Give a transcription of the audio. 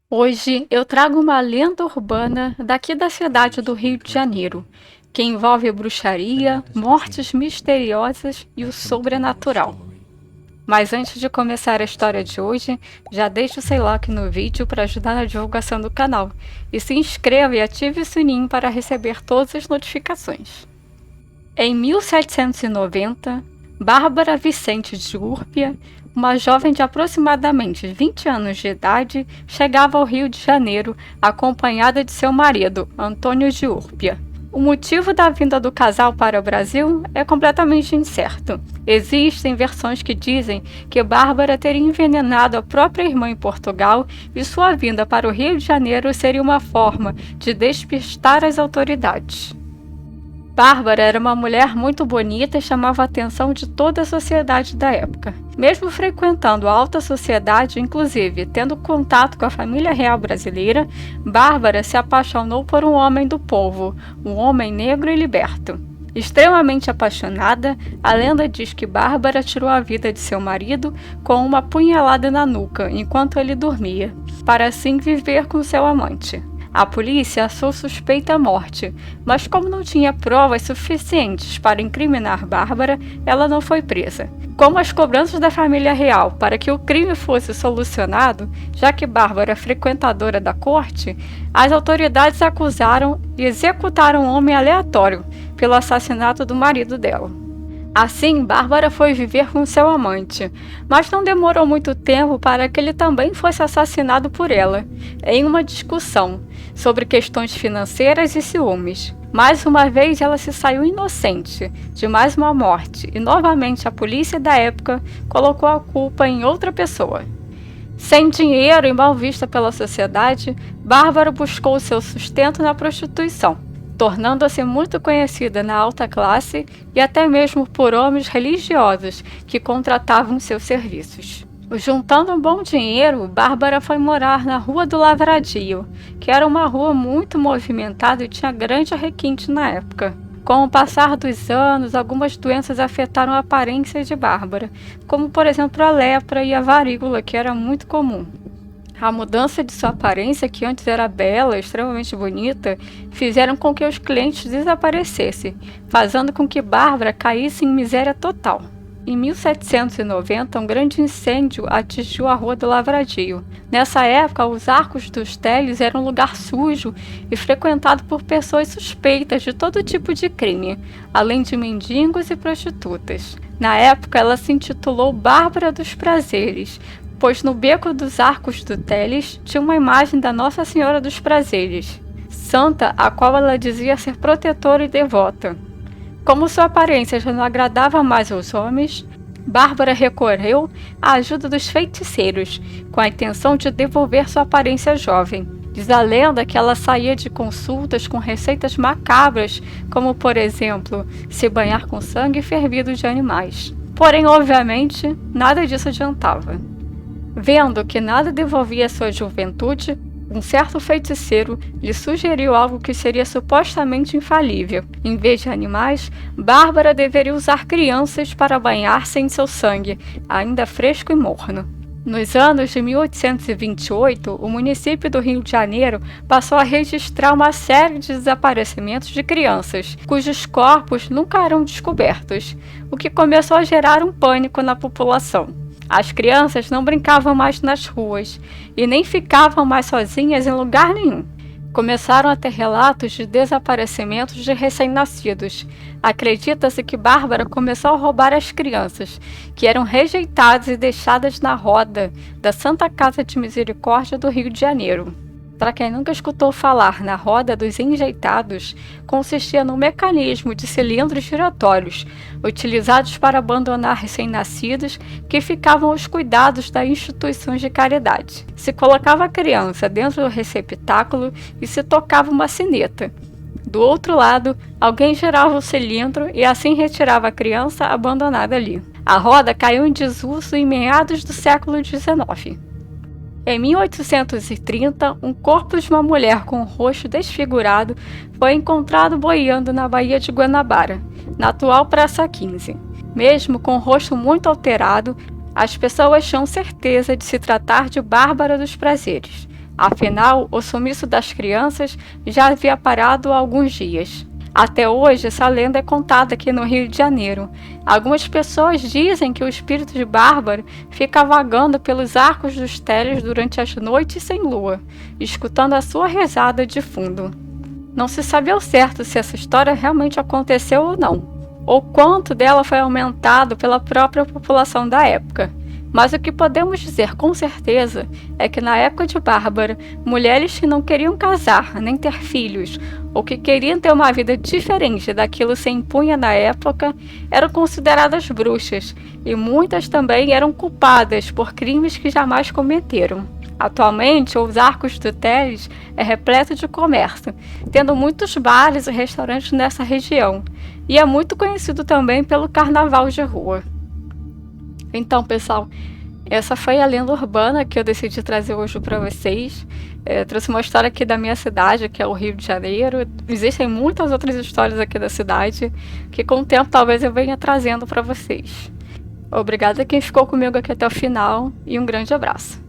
Hoje eu trago uma lenda urbana daqui da cidade do Rio de Janeiro, que envolve bruxaria, mortes misteriosas e o sobrenatural. Mas antes de começar a história de hoje, já deixa o sei lá aqui no vídeo para ajudar na divulgação do canal. E se inscreva e ative o sininho para receber todas as notificações. Em 1790, Bárbara Vicente de Úrpia, uma jovem de aproximadamente 20 anos de idade, chegava ao Rio de Janeiro acompanhada de seu marido, Antônio de Úrpia. O motivo da vinda do casal para o Brasil é completamente incerto. Existem versões que dizem que Bárbara teria envenenado a própria irmã em Portugal e sua vinda para o Rio de Janeiro seria uma forma de despistar as autoridades. Bárbara era uma mulher muito bonita e chamava a atenção de toda a sociedade da época. Mesmo frequentando a alta sociedade, inclusive tendo contato com a família real brasileira, Bárbara se apaixonou por um homem do povo, um homem negro e liberto. Extremamente apaixonada, a lenda diz que Bárbara tirou a vida de seu marido com uma punhalada na nuca enquanto ele dormia, para assim viver com seu amante. A polícia achou suspeita a morte, mas como não tinha provas suficientes para incriminar Bárbara, ela não foi presa. Como as cobranças da família real para que o crime fosse solucionado, já que Bárbara é frequentadora da corte, as autoridades acusaram e executaram um homem aleatório pelo assassinato do marido dela. Assim, Bárbara foi viver com seu amante, mas não demorou muito tempo para que ele também fosse assassinado por ela, em uma discussão sobre questões financeiras e ciúmes. Mais uma vez, ela se saiu inocente de mais uma morte e novamente a polícia da época colocou a culpa em outra pessoa. Sem dinheiro e mal vista pela sociedade, Bárbara buscou seu sustento na prostituição, tornando-se muito conhecida na alta classe e até mesmo por homens religiosos que contratavam seus serviços. Juntando um bom dinheiro, Bárbara foi morar na Rua do Lavradio, que era uma rua muito movimentada e tinha grande requinte na época. Com o passar dos anos, algumas doenças afetaram a aparência de Bárbara, como por exemplo a lepra e a varíola, que era muito comum. A mudança de sua aparência, que antes era bela, extremamente bonita, fizeram com que os clientes desaparecessem, fazendo com que Bárbara caísse em miséria total. Em 1790, um grande incêndio atingiu a Rua do Lavradio. Nessa época, os Arcos dos Teles eram um lugar sujo e frequentado por pessoas suspeitas de todo tipo de crime, além de mendigos e prostitutas. Na época, ela se intitulou Bárbara dos Prazeres, pois no beco dos Arcos do Teles tinha uma imagem da Nossa Senhora dos Prazeres, santa a qual ela dizia ser protetora e devota. Como sua aparência já não agradava mais aos homens, Bárbara recorreu à ajuda dos feiticeiros, com a intenção de devolver sua aparência jovem. Diz a lenda que ela saía de consultas com receitas macabras, como por exemplo, se banhar com sangue fervido de animais. Porém, obviamente, nada disso adiantava. Vendo que nada devolvia sua juventude, um certo feiticeiro lhe sugeriu algo que seria supostamente infalível. Em vez de animais, Bárbara deveria usar crianças para banhar-se em seu sangue, ainda fresco e morno. Nos anos de 1828, o município do Rio de Janeiro passou a registrar uma série de desaparecimentos de crianças, cujos corpos nunca eram descobertos, o que começou a gerar um pânico na população. As crianças não brincavam mais nas ruas e nem ficavam mais sozinhas em lugar nenhum. Começaram a ter relatos de desaparecimentos de recém-nascidos. Acredita-se que Bárbara começou a roubar as crianças, que eram rejeitadas e deixadas na roda da Santa Casa de Misericórdia do Rio de Janeiro. Para quem nunca escutou falar na roda dos enjeitados, consistia num mecanismo de cilindros giratórios, utilizados para abandonar recém-nascidos que ficavam aos cuidados das instituições de caridade. Se colocava a criança dentro do receptáculo e se tocava uma sineta. Do outro lado, alguém girava o cilindro e assim retirava a criança abandonada ali. A roda caiu em desuso em meados do século XIX. Em 1830, um corpo de uma mulher com o rosto desfigurado foi encontrado boiando na Baía de Guanabara, na atual Praça 15. Mesmo com o rosto muito alterado, as pessoas tinham certeza de se tratar de Bárbara dos Prazeres. Afinal, o sumiço das crianças já havia parado há alguns dias. Até hoje, essa lenda é contada aqui no Rio de Janeiro. Algumas pessoas dizem que o espírito de Bárbara fica vagando pelos arcos dos télios durante as noites sem lua, escutando a sua rezada de fundo. Não se sabe ao certo se essa história realmente aconteceu ou não, ou quanto dela foi aumentado pela própria população da época. Mas o que podemos dizer com certeza é que na época de Bárbara, mulheres que não queriam casar nem ter filhos, ou que queriam ter uma vida diferente daquilo que se impunha na época, eram consideradas bruxas, e muitas também eram culpadas por crimes que jamais cometeram. Atualmente, os Arcos do Teles é repleto de comércio, tendo muitos bares e restaurantes nessa região, e é muito conhecido também pelo carnaval de rua. Então, pessoal, essa foi a lenda urbana que eu decidi trazer hoje para vocês. Trouxe uma história aqui da minha cidade, que é o Rio de Janeiro. Existem muitas outras histórias aqui da cidade, que com o tempo talvez eu venha trazendo para vocês. Obrigada a quem ficou comigo aqui até o final e um grande abraço.